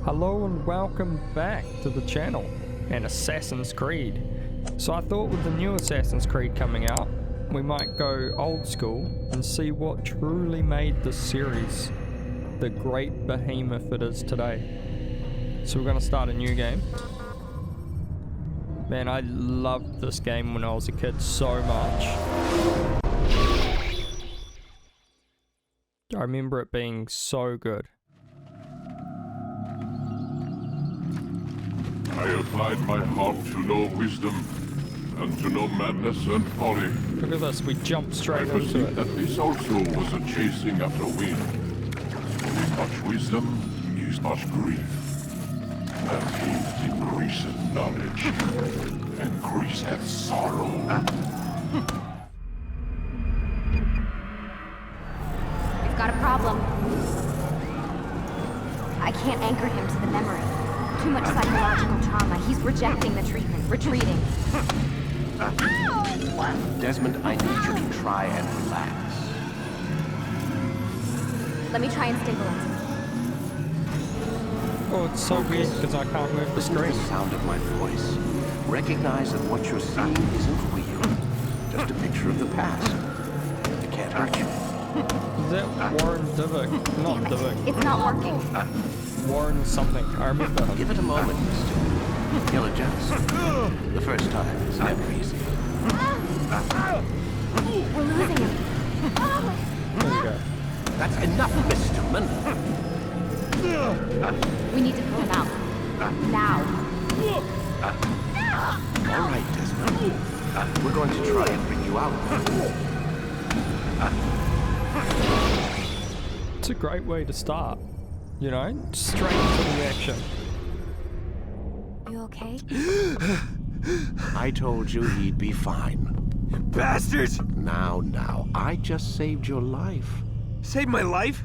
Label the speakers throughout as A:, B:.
A: Hello and welcome back to the channel and Assassin's Creed. So I thought with the new Assassin's Creed coming out, we might go old school and see what truly made this series the great behemoth it is today. So we're going to start a new game. Man, I loved this game when I was a kid so much. I remember it being so good.
B: I applied my heart to know wisdom, and to know madness and folly.
A: Look at this, we jumped straight
B: I
A: into
B: perceived
A: it.
B: that this also was a chasing after wind. With much wisdom is much grief. And he increaseth knowledge, increaseth sorrow.
C: We've got a problem. I can't anchor him to the memory. Too much psychological trauma. He's rejecting the treatment, retreating.
D: Desmond, I need you to try and relax.
C: Let me try and stabilize him.
A: Oh, it's so weird because I can't move the
D: Listen to
A: screen.
D: the sound of my voice. Recognize that what you're seeing isn't real. Just a picture of the past. It can't hurt you.
A: Is that Warren Divick? Not Divick.
C: It's not working.
A: Warren something. I remember him.
D: Give it a moment, mister. He'll adjust. The first time is never easy.
C: We're losing him.
A: There we go.
D: That's enough, Mr. Miller.
C: We need to pull him out. Now.
D: All right, Desmond. We're going to try and bring you out.
A: It's a great way to start. You know, straight into the action.
C: You okay?
D: I told you he'd be fine.
E: Bastards!
D: Now, I just saved your life.
E: Saved my life?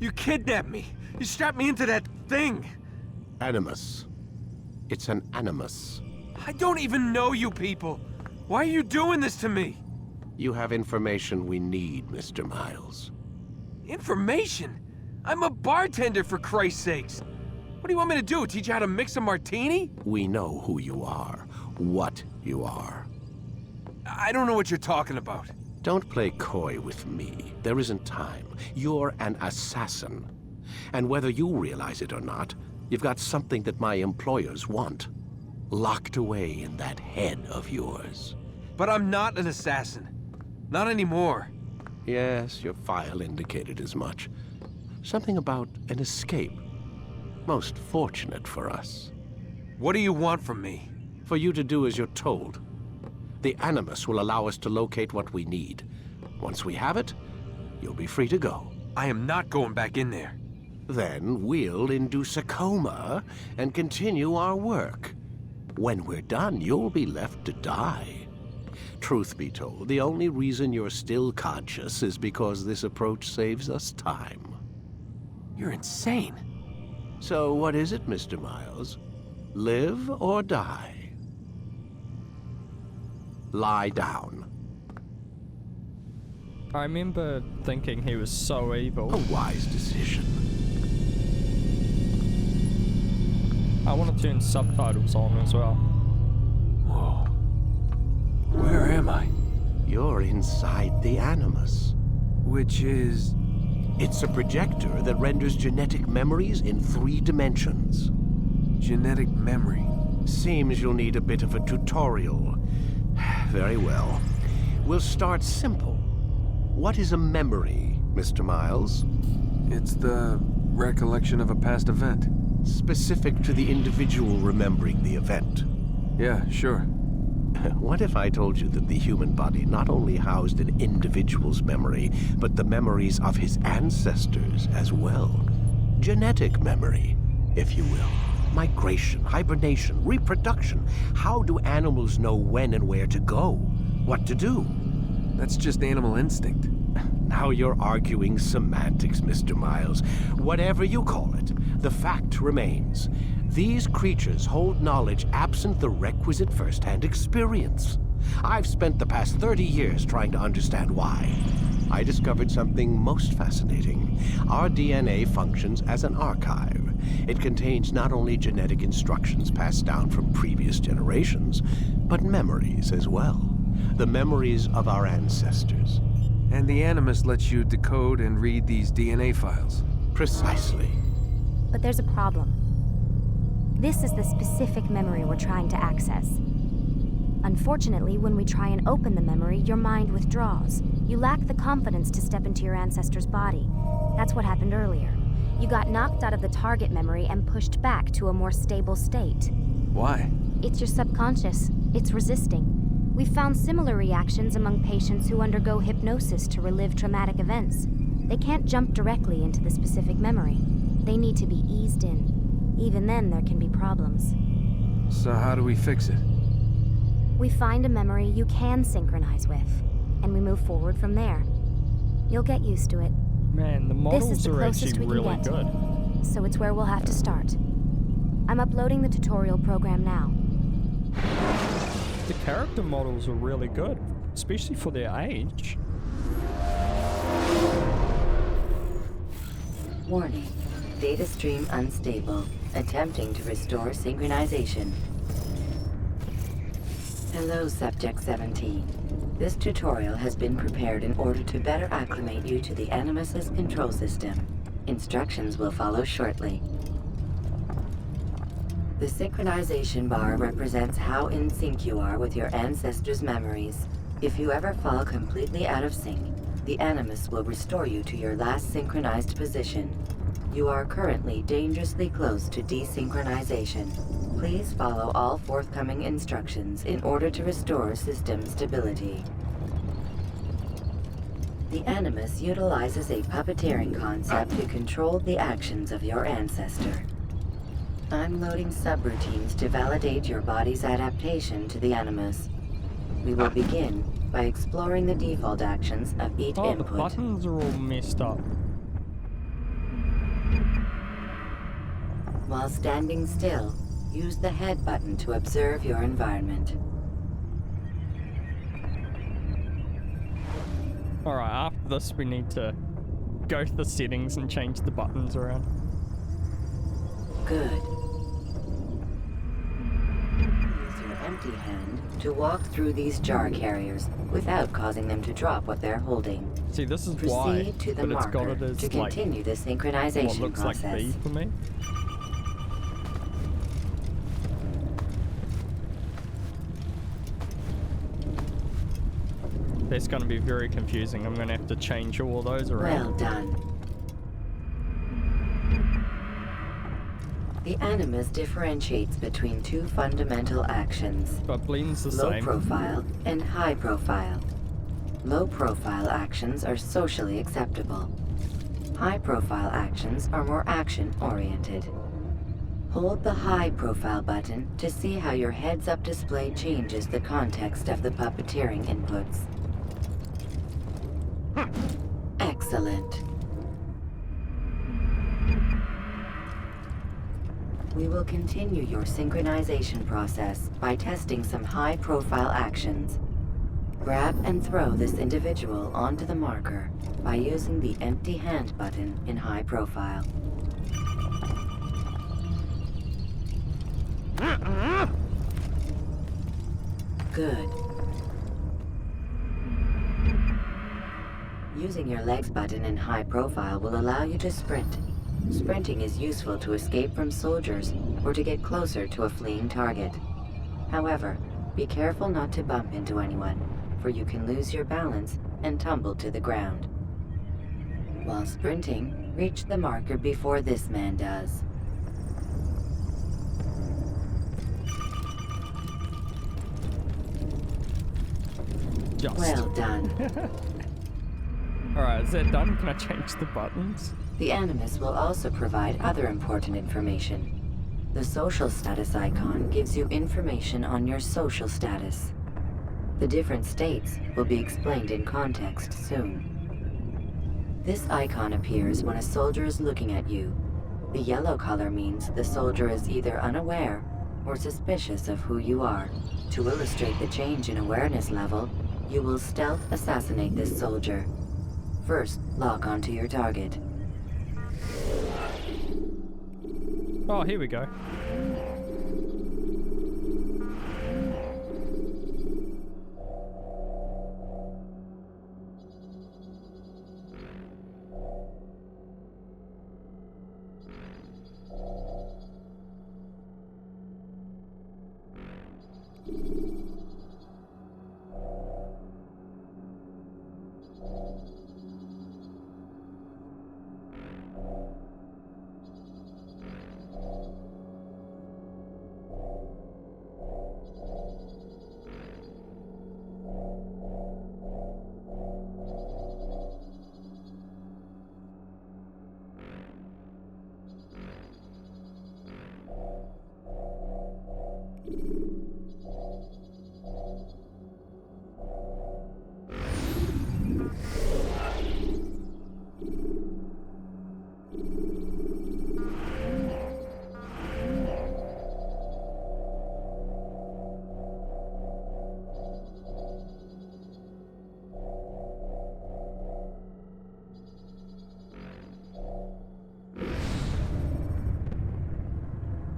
E: You kidnapped me. You strapped me into that thing.
D: Animus. It's an animus.
E: I don't even know you people. Why are you doing this to me?
D: You have information we need, Mr. Miles.
E: Information? I'm a bartender, for Christ's sakes. What do you want me to do? Teach you how to mix a martini?
D: We know who you are, what you are.
E: I don't know what you're talking about.
D: Don't play coy with me. There isn't time. You're an assassin. And whether you realize it or not, you've got something that my employers want. Locked away in that head of yours.
E: But I'm not an assassin. Not anymore.
D: Yes, your file indicated as much. Something about an escape. Most fortunate for us.
E: What do you want from me?
D: For you to do as you're told. The Animus will allow us to locate what we need. Once we have it, you'll be free to go.
E: I am not going back in there.
D: Then we'll induce a coma and continue our work. When we're done, you'll be left to die. Truth be told, the only reason you're still conscious is because this approach saves us time.
E: You're insane.
D: So what is it, Mr. Miles? Live or die? Lie down.
A: I remember thinking he was so evil.
D: A wise decision.
A: I want to turn subtitles on as well.
E: Whoa. Where am I?
D: You're inside the Animus.
E: Which is...
D: It's a projector that renders genetic memories in 3 dimensions.
E: genetic memory.
D: Seems you'll need a bit of a tutorial. Very well. We'll start simple. What is a memory, Mr. Miles?
E: It's the recollection of a past event.
D: Specific to the individual remembering the event.
E: Yeah, sure.
D: What if I told you that the human body not only housed an individual's memory, but the memories of his ancestors as well? Genetic memory, if you will. Migration, hibernation, reproduction. How do animals know when and where to go? What to do?
E: That's just animal instinct.
D: Now you're arguing semantics, Mr. Miles. Whatever you call it, the fact remains. These creatures hold knowledge absent the requisite first-hand experience. I've spent the past 30 years trying to understand why. I discovered something most fascinating. Our DNA functions as an archive. It contains not only genetic instructions passed down from previous generations, but memories as well. The memories of our ancestors.
E: And the Animus lets you decode and read these DNA files.
D: Precisely.
C: But there's a problem. This is the specific memory we're trying to access. Unfortunately, when we try and open the memory, your mind withdraws. You lack the confidence to step into your ancestor's body. That's what happened earlier. You got knocked out of the target memory and pushed back to a more stable state.
E: Why?
C: It's your subconscious. It's resisting. We've found similar reactions among patients who undergo hypnosis to relive traumatic events. They can't jump directly into the specific memory. They need to be eased in. Even then, there can be problems.
E: So how do we fix it?
C: We find a memory you can synchronize with, and we move forward from there. You'll get used to it.
A: Man, the
C: This is
A: models
C: the
A: are
C: closest
A: actually
C: we can
A: really
C: get.
A: good.
C: So it's where we'll have to start. I'm uploading the tutorial program now.
A: The character models are really good, especially for their age.
F: Warning. Data stream unstable. Attempting to restore synchronization. Hello, Subject 17. This tutorial has been prepared in order to better acclimate you to the Animus's control system. Instructions will follow shortly. The synchronization bar represents how in sync you are with your ancestors' memories. If you ever fall completely out of sync, the Animus will restore you to your last synchronized position. You are currently dangerously close to desynchronization. Please follow all forthcoming instructions in order to restore system stability. The Animus utilizes a puppeteering concept to control the actions of your ancestor. I'm loading subroutines to validate your body's adaptation to the Animus. We will begin by exploring the default actions of each
A: Oh, the
F: input.
A: buttons are all messed up.
F: While standing still, use the head button to observe your environment.
A: Alright, after this we need to go to the settings and change the buttons around.
F: Good. Use your empty hand to walk through these jar carriers without causing them to drop what they're holding.
A: See, this is Y,
F: Proceed to the
A: but it's got
F: marker
A: it as
F: to
A: like
F: continue the
A: what
F: synchronization
A: looks like
F: process.
A: B for me. That's going to be very confusing. I'm going to have to change all those around.
F: Well done. The Animus differentiates between two fundamental actions.
A: But blends the
F: Low
A: same.
F: profile and high profile. Low profile actions are socially acceptable. High profile actions are more action oriented. Hold the high profile button to see how your heads up display changes the context of the puppeteering inputs. Excellent. We will continue your synchronization process by testing some high-profile actions. Grab and throw this individual onto the marker by using the empty hand button in high profile. Good. Using your legs button in high profile will allow you to sprint. Sprinting is useful to escape from soldiers or to get closer to a fleeing target. However, be careful not to bump into anyone, for you can lose your balance and tumble to the ground. While sprinting, reach the marker before this man does.
A: Just.
F: Well done.
A: Alright, is that done? Can I change the buttons?
F: The Animus will also provide other important information. The social status icon gives you information on your social status. The different states will be explained in context soon. This icon appears when a soldier is looking at you. The yellow color means the soldier is either unaware or suspicious of who you are. To illustrate the change in awareness level, you will stealth assassinate this soldier. First, lock onto your target.
A: Oh, here we go.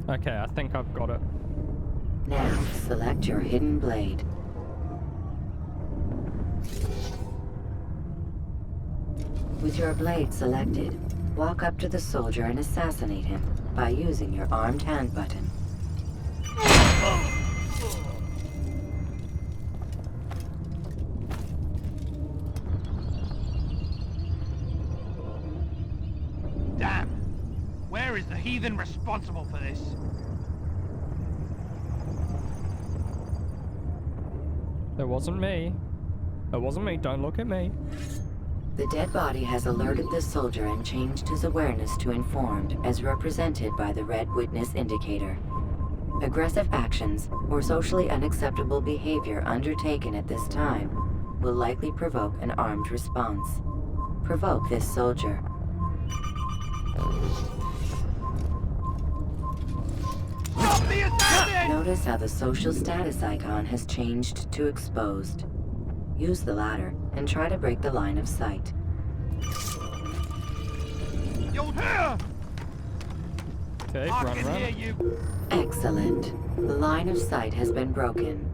A: Okay, I think I've got it.
F: Now, select your hidden blade. With your blade selected, walk up to the soldier and assassinate him by using your armed hand button.
G: Damn! Where is the heathen responsible for this?
A: It wasn't me. It wasn't me, don't look at me.
F: The dead body has alerted the soldier and changed his awareness to informed, as represented by the red witness indicator. Aggressive actions or socially unacceptable behavior undertaken at this time will likely provoke an armed response. Provoke this soldier.
G: Stop the assassin!
F: Notice how the social status icon has changed to exposed. Use the ladder and try to break the line of sight.
G: You'll hear!
A: Okay,
G: I
A: run,
G: can hear
A: run.
G: you.
F: Excellent. The line of sight has been broken.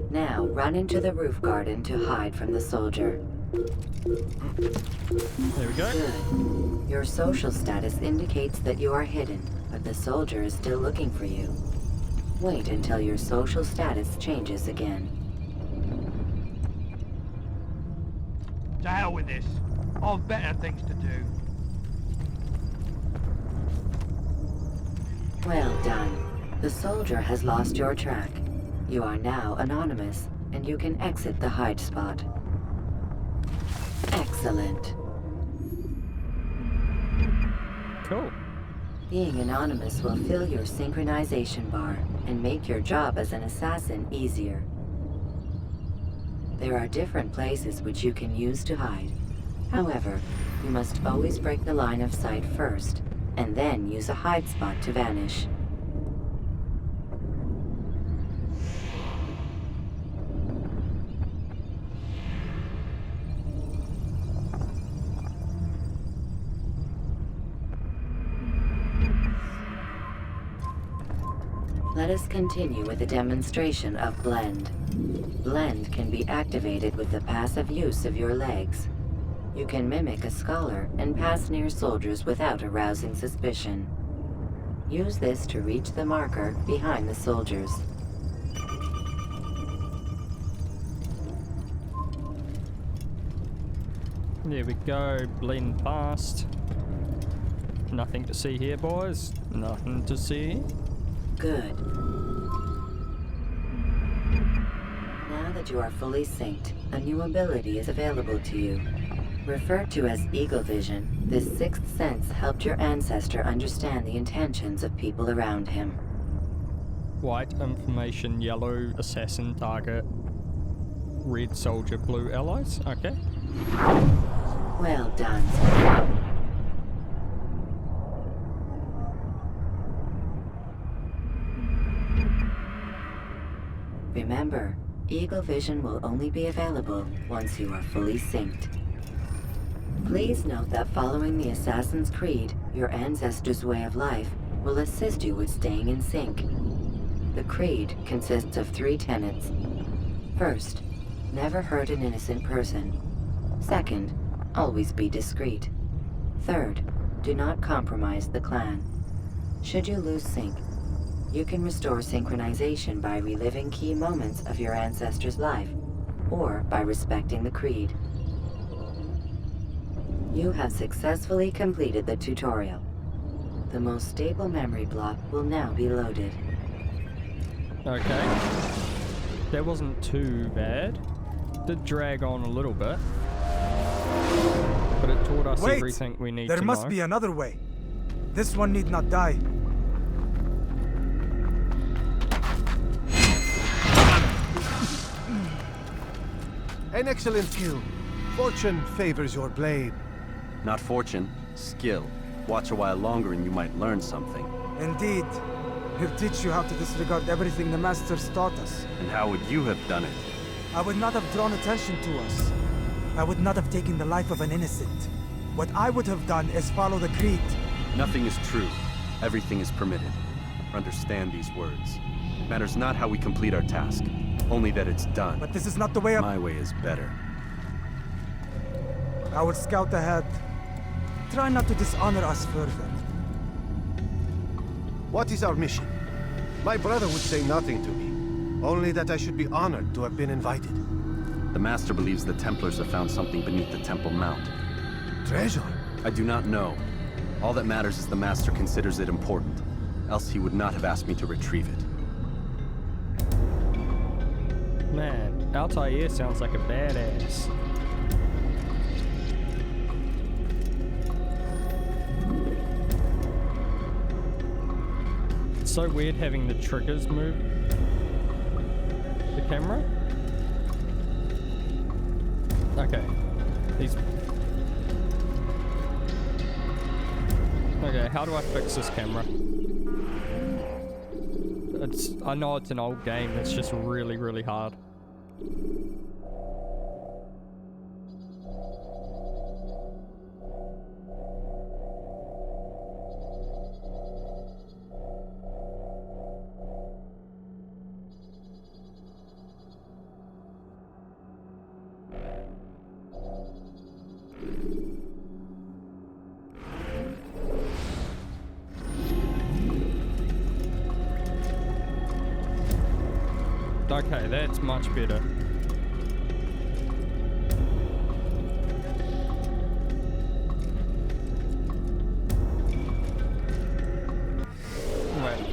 F: Now run into the roof garden to hide from the soldier.
A: There we go.
F: Good. Your social status indicates that you are hidden, but the soldier is still looking for you. Wait until your social status changes again.
G: To hell with this. I've better things to do.
F: Well done. The soldier has lost your track. You are now anonymous, and you can exit the hide spot. Excellent.
A: Cool.
F: Being anonymous will fill your synchronization bar and make your job as an assassin easier. There are different places which you can use to hide. However, you must always break the line of sight first, and then use a hide spot to vanish. Let us continue with a demonstration of Blend. Blend can be activated with the passive use of your legs. You can mimic a scholar and pass near soldiers without arousing suspicion. Use this to reach the marker behind the soldiers.
A: There we go. Blend past. Nothing to see here, boys. Nothing to see.
F: Good. Now that you are fully synced, a new ability is available to you. Referred to as Eagle Vision, this sixth sense helped your ancestor understand the intentions of people around him.
A: White information, yellow assassin target, red soldier, blue allies. Okay.
F: Well done. Remember, Eagle Vision will only be available once you are fully synced. Please note that following the Assassin's Creed, your ancestors' way of life, will assist you with staying in sync. The creed consists of 3 tenets. First, never hurt an innocent person. Second, always be discreet. Third, do not compromise the clan. Should you lose sync, you can restore synchronization by reliving key moments of your ancestor's life, or by respecting the creed. You have successfully completed the tutorial. The most stable memory block will now be loaded.
A: Okay. That wasn't too bad. Did drag on a little bit. But it taught us everything we need to know.
H: There must be another way. This one need not die.
D: An excellent kill. Fortune favors your blade.
I: Not fortune, skill. Watch a while longer and you might learn something.
H: Indeed. He'll teach you how to disregard everything the Masters taught us.
I: And how would you have done it?
H: I would not have drawn attention to us. I would not have taken the life of an innocent. What I would have done is follow the creed.
I: Nothing is true. Everything is permitted. Understand these words. It matters not how we complete our task, only that it's done.
H: But this is not the way of...
I: My way is better.
H: I will scout ahead. Try not to dishonor us further.
D: What is our mission? My brother would say nothing to me. Only that I should be honored to have been invited.
I: The Master believes the Templars have found something beneath the Temple Mount.
D: Treasure?
I: I do not know. All that matters is the Master considers it important. Else he would not have asked me to retrieve it.
A: Man, Altair sounds like a badass. It's so weird having the triggers move the camera. Okay. Okay, how do I fix this camera? I know it's an old game, it's just really, really hard. Okay, that's much better. Wait.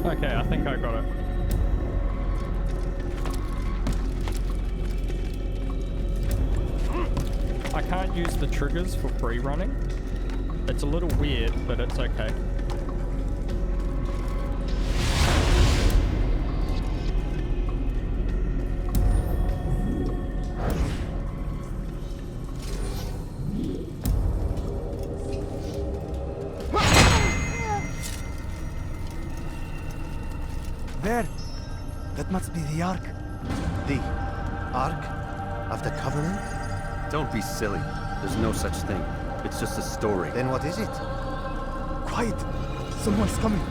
A: Okay, I think I got it. I can't use the triggers for free running. It's a little weird, but it's okay.
H: There! That must be the Ark.
D: The Ark of the Covenant?
I: Don't be silly. There's no such thing. It's just a story.
D: Then what is it?
H: Quiet! Someone's coming.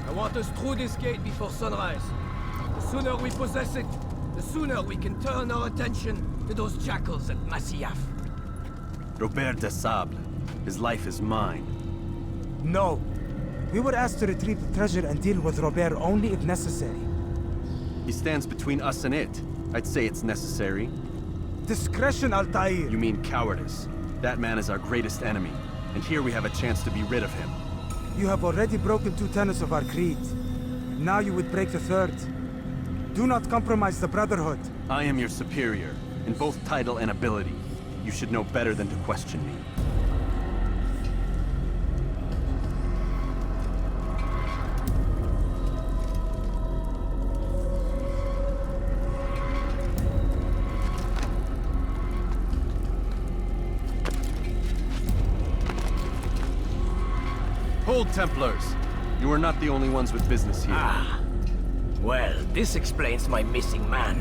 J: I want us through this gate before sunrise. The sooner we possess it, the sooner we can turn our attention to those jackals at Masyaf.
I: Robert de Sable. His life is mine.
H: No. We were asked to retrieve the treasure and deal with Robert only if necessary.
I: He stands between us and it. I'd say it's necessary.
H: Discretion, Altair!
I: You mean cowardice. That man is our greatest enemy, and here we have a chance to be rid of him.
H: You have already broken 2 tenets of our creed. Now you would break the 3rd. Do not compromise the Brotherhood.
I: I am your superior, in both title and ability. You should know better than to question me. Hold, Templars! You are not the only ones with business here.
J: Ah. Well, this explains my missing man.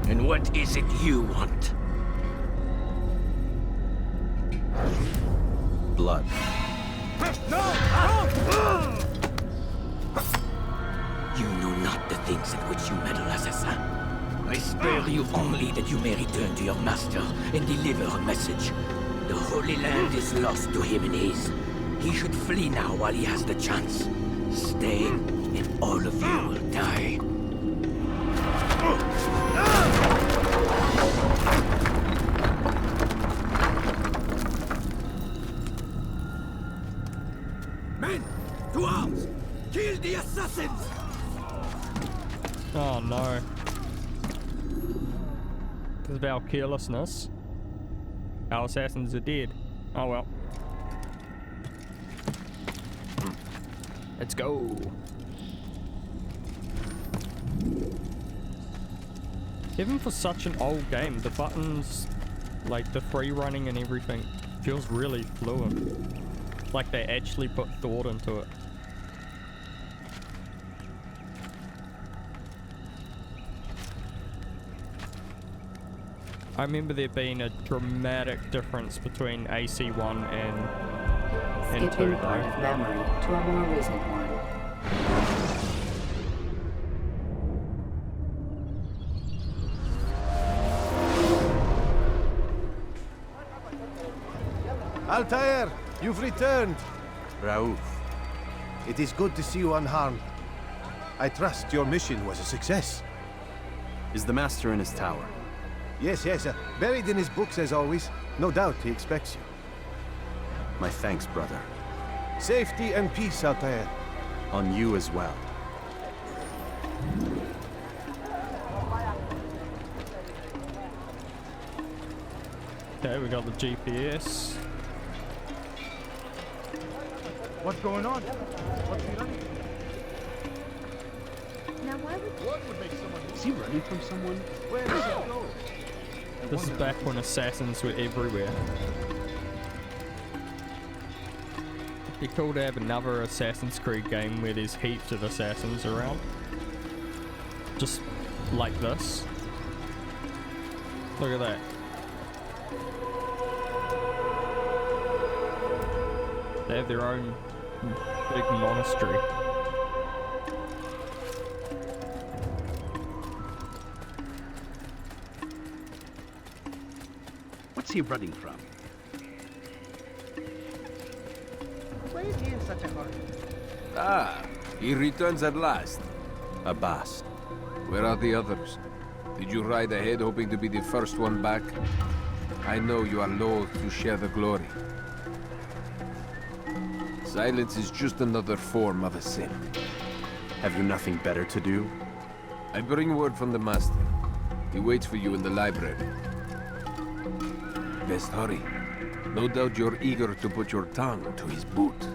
J: And what is it you want?
I: Blood.
J: You know not the things in which you meddle, assassin. I spare you only that you may return to your master and deliver a message. The Holy Land is lost to him and his. He should flee now while he has the chance. Stay, and all of you will die. Men, to arms! Kill the assassins!
A: Oh no. Because of our carelessness, our assassins are dead. Oh well. Let's go. Even for such an old game, the buttons, like the free running and everything, feels really fluid. Like they actually put thought into it. I remember there being a dramatic difference between AC1 and 2
F: Skipping
A: though.
F: part of memory to a more recent one.
D: Altair, you've returned.
I: Raouf.
D: It is good to see you unharmed. I trust your mission was a success.
I: Is the Master in his tower?
D: Yes, buried in his books as always. No doubt he expects you.
I: My thanks, brother.
D: Safety and peace, Altair.
I: On you as well.
A: Okay, we got the GPS.
H: What's going on? What's he running?
C: Now why would
K: Is he running from someone?
H: Where does he go?
A: This is back when assassins were everywhere. It'd be cool to have another Assassin's Creed game where there's heaps of assassins around. Just like this. Look at that. They have their own big monastery.
K: What's he running from?
G: Why is he in such a hurry?
E: Ah, he returns at last.
I: Abbas.
E: Where are the others? Did you ride ahead hoping to be the first one back? I know you are loath to share the glory. Silence is just another form of a sin.
I: Have you nothing better to do?
E: I bring word from the Master. He waits for you in the library. Best hurry. No doubt you're eager to put your tongue to his boot.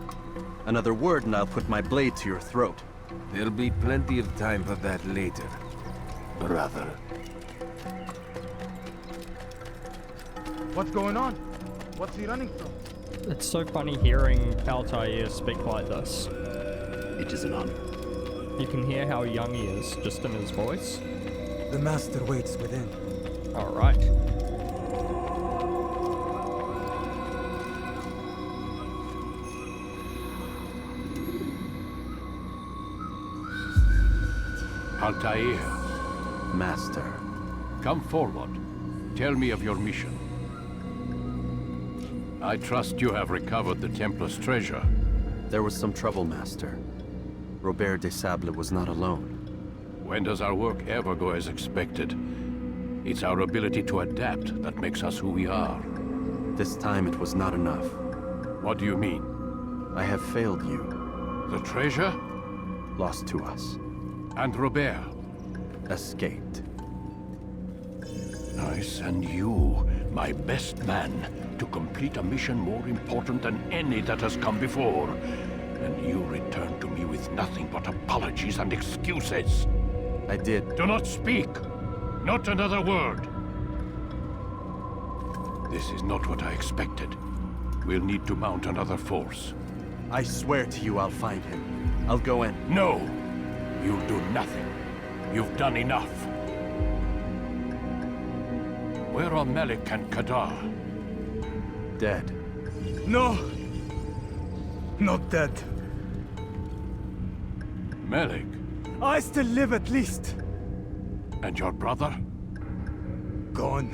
I: Another word and I'll put my blade to your throat.
E: There'll be plenty of time for that later, brother.
H: What's going on? What's he running from?
A: It's so funny hearing Altair speak like this.
K: It is an honor.
A: You can hear how young he is just in his voice.
H: The master waits within.
A: Alright.
B: Altair,
I: Master.
B: come forward. Tell me of your mission. I trust you have recovered the Templar's treasure.
I: There was some trouble, Master. Robert de Sable was not alone.
B: When does our work ever go as expected? It's our ability to adapt that makes us who we are.
I: This time it was not enough.
B: What do you mean?
I: I have failed you.
B: The treasure?
I: Lost to us.
B: And Robert?
I: Escaped.
B: I send you, my best man, to complete a mission more important than any that has come before. And you return to me with nothing but apologies and excuses.
I: I did.
B: Do not speak! Not another word! This is not what I expected. We'll need to mount another force.
I: I swear to you I'll find him. I'll go in.
B: No! You'll do nothing. You've done enough. Where are Malik and Kadar?
I: Dead.
H: No! Not dead.
B: Malik?
H: I still live at least.
B: And your brother?
H: Gone.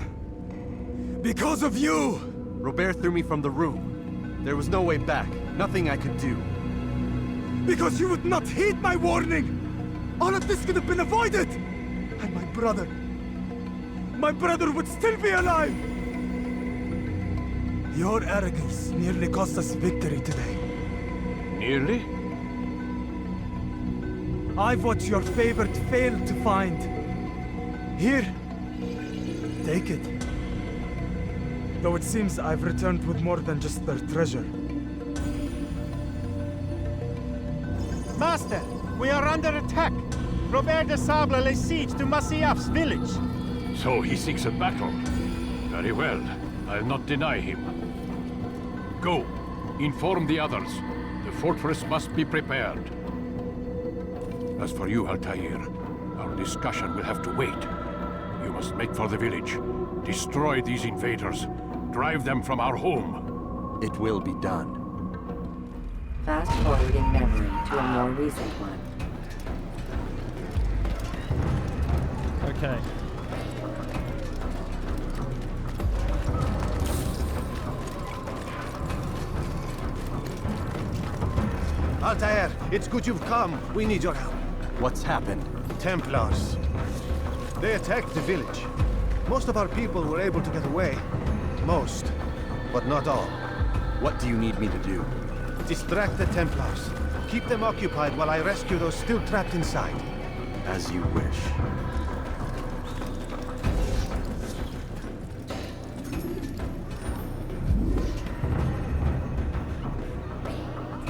H: Because of you!
I: Robert threw me from the room. There was no way back. Nothing I could do.
H: Because you would not heed my warning! All of this could have been avoided! And my brother would still be alive! Your arrogance nearly cost us victory today.
B: Nearly?
H: I've watched your favorite fail to find. Here, take it. Though it seems I've returned with more than just their treasure.
L: Master, we are under attack. Robert de Sable lays siege to Masyaf's village.
B: So he seeks a battle. Very well. I'll not deny him. Go. Inform the others. The fortress must be prepared. As for you, Altair, our discussion will have to wait. You must make for the village. Destroy these invaders. Drive them from our home.
I: It will be done.
F: Fast-forwarding memory to a more recent one.
A: Okay.
M: Altair, it's good you've come. We need your help.
I: What's happened?
M: Templars. They attacked the village. Most of our people were able to get away. Most, but not all.
I: What do you need me to do?
M: Distract the Templars. Keep them occupied while I rescue those still trapped inside.
I: As you wish.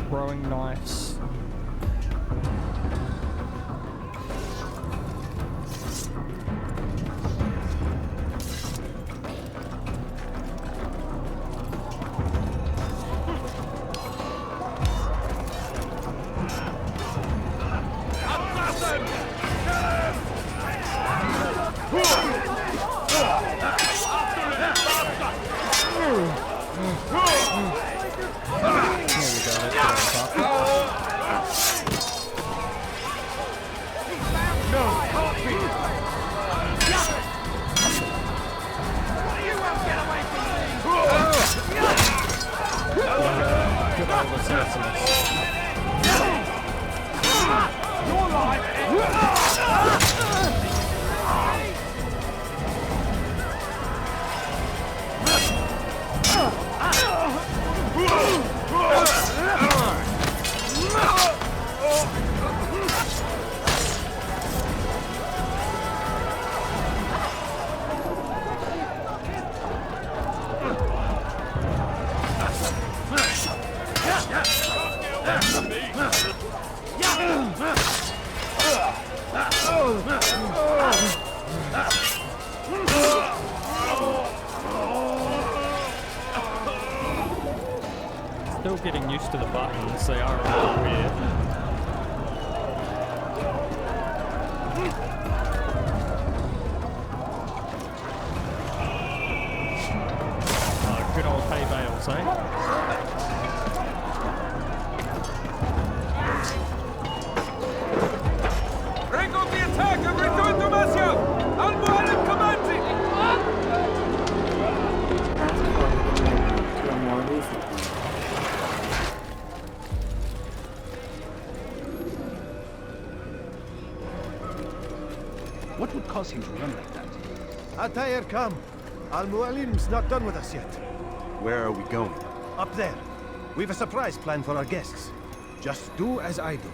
A: Throwing knives. Still getting used to the buttons, they are a little weird. Oh, good old hay bales, eh?
N: Break off the attack and return to Masyaf! Al-Mu'allim commands it!
F: To a more recent one.
K: What would cause him to run like that?
M: Altair, come. Al-Mualim's not done with us yet.
I: Where are we going?
M: Up there. We've a surprise plan for our guests. Just do as I do.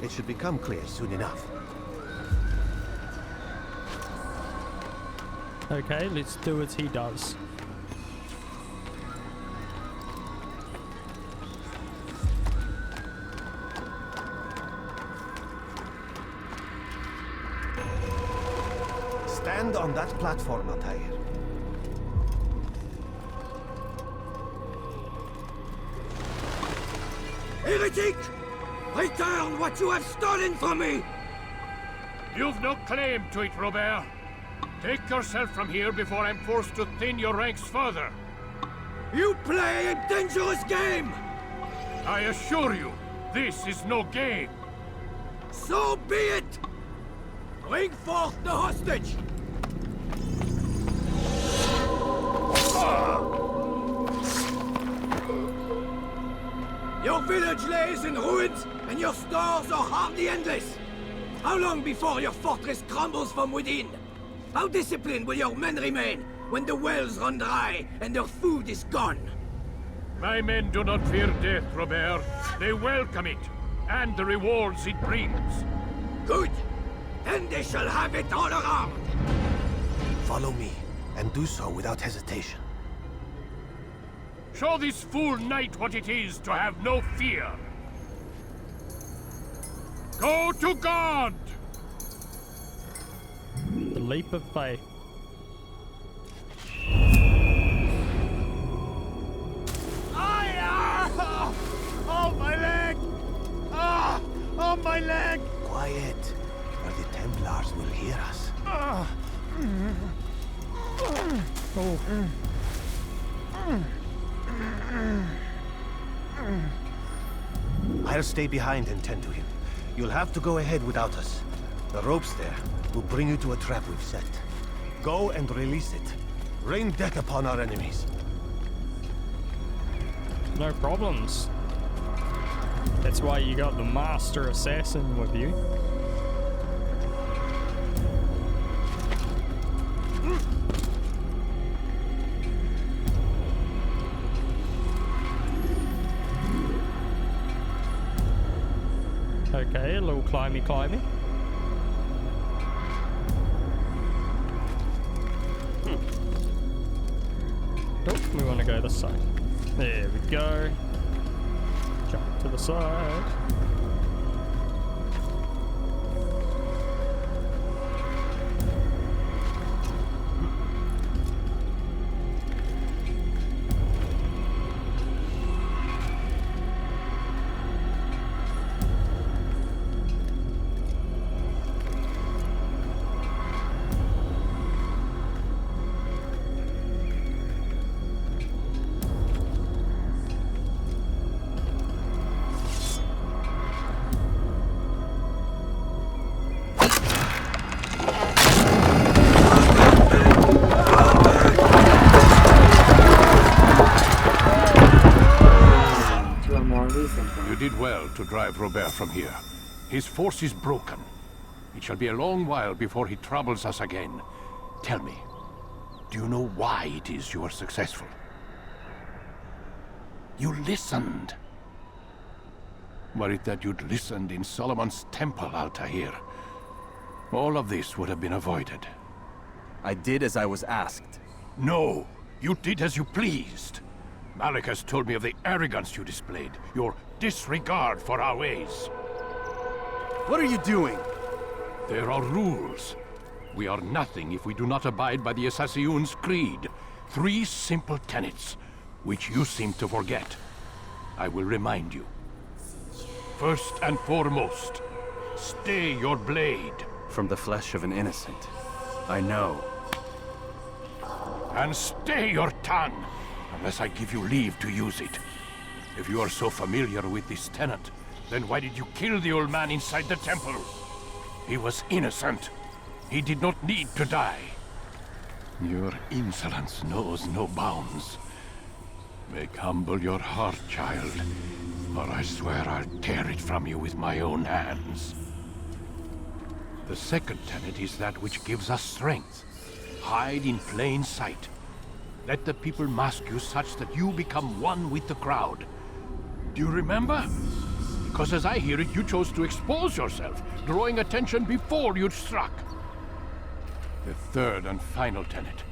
M: It should become clear soon enough.
A: Okay, let's do as he does.
M: Stand on that platform, Altair.
J: Heretic! Return what you have stolen from me!
O: You've no claim to it, Robert. Take yourself from here before I'm forced to thin your ranks further.
J: You play a dangerous game!
O: I assure you, this is no game.
J: So be it! Bring forth the hostage! Your village lays in ruins, and your stores are hardly endless. How long before your fortress crumbles from within? How disciplined will your men remain when the wells run dry and their food is gone?
O: My men do not fear death, Robert. They welcome it, and the rewards it brings.
J: Good. Then they shall have it all around.
M: Follow me, and do so without hesitation.
O: Show this fool knight what it is to have no fear. Go to God!
A: The leap of faith.
L: Oh, my leg! Ah! Oh, my leg!
M: Quiet, or the Templars will hear us. I'll stay behind and tend to him. You'll have to go ahead without us. The ropes there will bring you to a trap we've set. Go and release it. Rain death upon our enemies.
A: No problems. That's why you got the master assassin with you. Okay, a little climby. Oh, we want to go this side. There we go. Jump to the side.
B: You did well to drive Robert from here. His force is broken. It shall be a long while before he troubles us again. Tell me, do you know why it is you are successful? You listened. Were it that you'd listened in Solomon's temple, Altair, all of this would have been avoided.
I: I did as I was asked.
B: No, you did as you pleased. Malik has told me of the arrogance you displayed, your disregard for our ways.
I: What are you doing?
B: There are rules. We are nothing if we do not abide by the Assassin's creed. 3 simple tenets, which you seem to forget. I will remind you. First and foremost, stay your blade.
I: From the flesh of an innocent. I know.
B: And stay your tongue, unless I give you leave to use it. If you are so familiar with this tenet, then why did you kill the old man inside the temple? He was innocent. He did not need to die. Your insolence knows no bounds. Make humble your heart, child, or I swear I'll tear it from you with my own hands. The second tenet is that which gives us strength.
O: Hide in plain sight. Let the people mask you such that you become one with the crowd. Do you remember? Because as I hear it, you chose to expose yourself, drawing attention before you'd struck. The third and final tenet.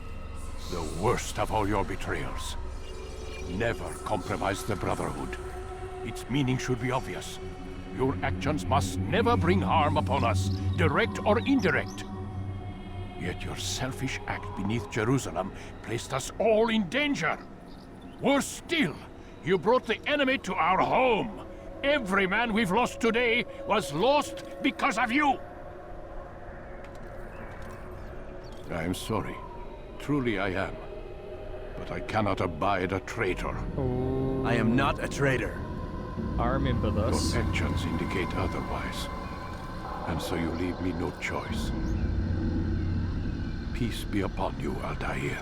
O: The worst of all your betrayals. Never compromise the Brotherhood. Its meaning should be obvious. Your actions must never bring harm upon us, direct or indirect. Yet your selfish act beneath Jerusalem placed us all in danger. Worse still, you brought the enemy to our home. Every man we've lost today was lost because of you. I am sorry. Truly I am. But I cannot abide a traitor.
A: Oh.
I: I am not a traitor.
A: I remember this.
O: Your actions indicate otherwise. And so you leave me no choice. Peace be upon you, Altair.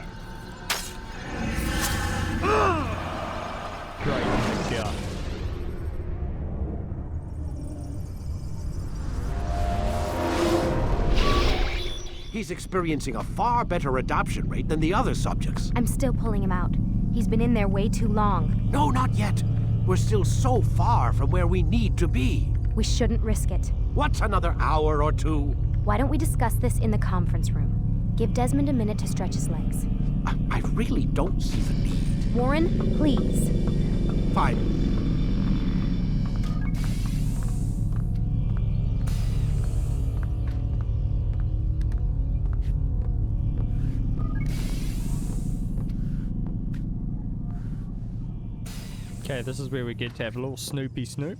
A: Great, yeah.
D: He's experiencing a far better adoption rate than the other subjects.
C: I'm still pulling him out. He's been in there way too long.
D: No, not yet. We're still so far from where we need to be.
C: We shouldn't risk it.
D: What's another hour or two?
C: Why don't we discuss this in the conference room? Give Desmond a minute to stretch his legs.
D: I really don't see the need.
C: Warren, please.
D: Fine.
A: Okay, this is where we get to have a little Snoopy Snoop.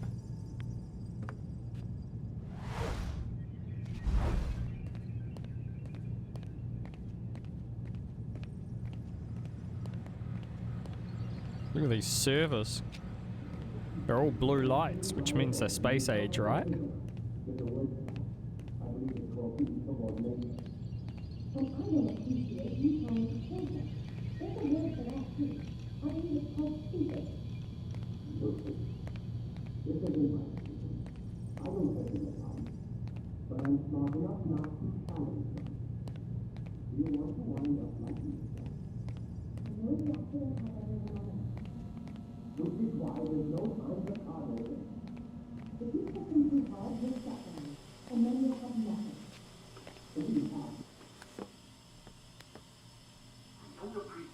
A: Look at these servers. They're all blue lights, which means they're space age, right?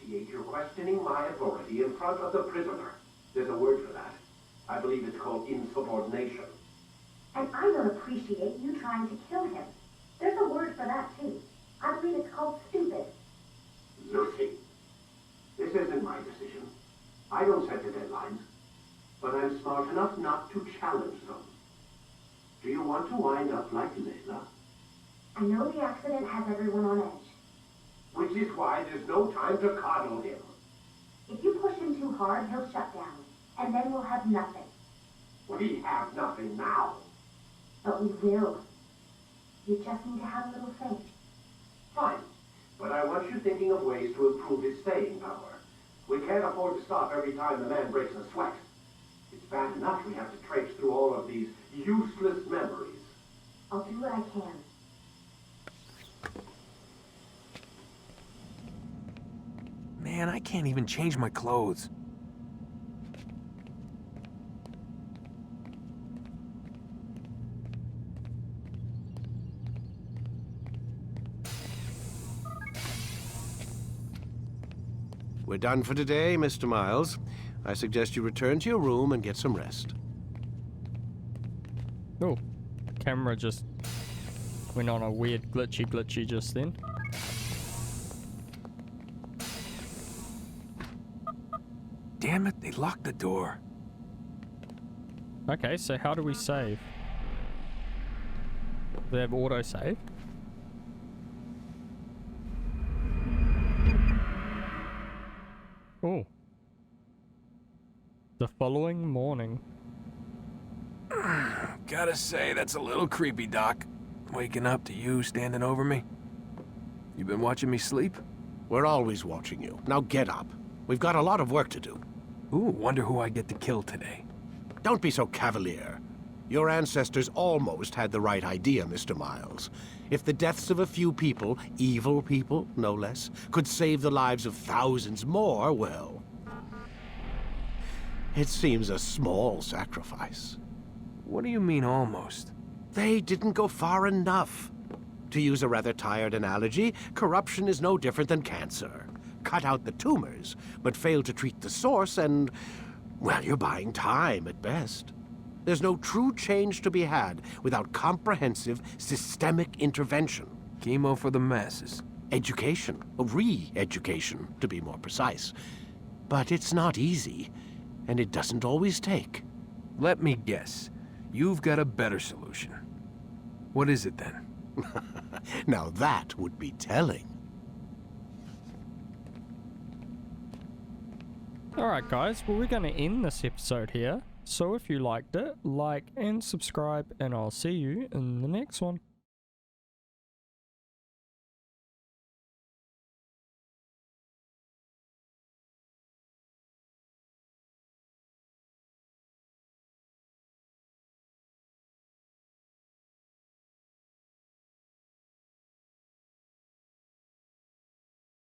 P: You're questioning my authority in front of the prisoner. There's a word for that. I believe it's called insubordination.
Q: And I don't appreciate you trying to kill him. There's a word for that, too. I believe it's called stupid.
P: Lucy, this isn't my decision. I don't set the deadlines. But I'm smart enough not to challenge them. Do you want to wind up like Layla?
Q: I know the accident has everyone on edge.
P: Which is why there's no time to coddle him.
Q: If you push him too hard, he'll shut down. And then we'll have nothing.
P: We have nothing now.
Q: But we will. You just need to have a little faith.
P: Fine. But I want you thinking of ways to improve his staying power. We can't afford to stop every time the man breaks a sweat. It's bad enough we have to traipse through all of these useless memories.
Q: I'll do what I can.
R: Man, I can't even change my clothes.
D: We're done for today, Mr. Miles. I suggest you return to your room and get some rest.
A: Oh, camera just went on a weird glitchy just then.
R: Damn it, they locked the door.
A: Okay, so how do we save? They have autosave. Oh. The following morning.
R: Gotta say, that's a little creepy, Doc. Waking up to you standing over me. You been watching me sleep?
D: We're always watching you. Now get up. We've got a lot of work to do.
R: Ooh, wonder who I get to kill today.
D: Don't be so cavalier. Your ancestors almost had the right idea, Mr. Miles. If the deaths of a few people, evil people, no less, could save the lives of thousands more, well... it seems a small sacrifice.
R: What do you mean, almost?
D: They didn't go far enough. To use a rather tired analogy, corruption is no different than cancer. Cut out the tumors, but fail to treat the source and... well, you're buying time at best. There's no true change to be had without comprehensive, systemic intervention.
R: Chemo for the masses.
D: Education. Re-education, to be more precise. But it's not easy, and it doesn't always take.
R: Let me guess. You've got a better solution. What is it then?
D: Now that would be telling.
A: Alright guys, well we're going to end this episode here. So if you liked it, like and subscribe, and I'll see you in the next one.